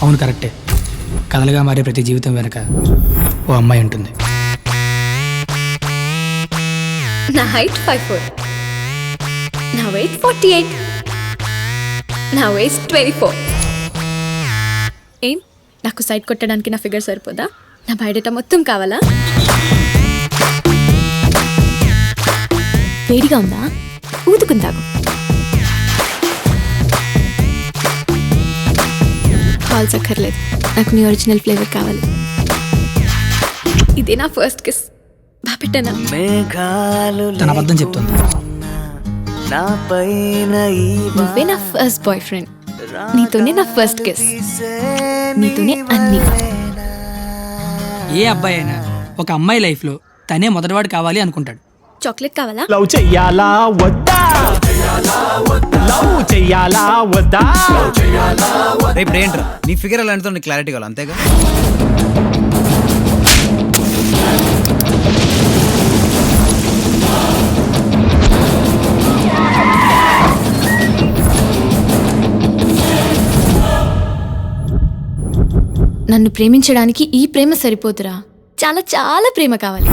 అవును కరెక్టే. కథలుగా మారే ప్రతి జీవితం వెనక ఓ అమ్మాయి ఉంటుంది. నా హైట్ 5'4", నా వెయిట్ 48, నా వేస్ట్ 24. ఏం నాకు సైడ్ కొట్టడానికి నా ఫిగర్ సరిపోదా? నా బయోడేటా మొత్తం కావాలా? వేడిగా ఉందా? ఊదుకుందాకు. కాల్స్ అక్కర్లేదు, నాకు నీ ఒరిజినల్ ఫ్లేవర్ కావాలి. ఇదే నా ఫస్ట్ కిస్. బాపెట్టనా? తన అబద్ధం చెప్తుంది. నువ్వే నా ఫస్ట్ బాయ్ ఫ్రెండ్, నీతోనే నా ఫస్ట్ కిస్, నీతోనే అన్ని. ఏ అబ్బాయి అయినా ఒక అమ్మాయి లైఫ్లో తనే మొదటివాడు కావాలి అనుకుంటాడు. చాక్లెట్ కావాలా? లవ్ చెయ్యాలా వద్దా? లవ్ చెయ్యాలా వద్దా? ఇప్పుడు ఏంట్రా నీ ఫిగర్ ఎలా అంటే క్లారిటీ కావాలి అంతేగా. నన్ను ప్రేమించడానికి ఈ ప్రేమ సరిపోతురా, చాలా చాలా ప్రేమ కావాలి.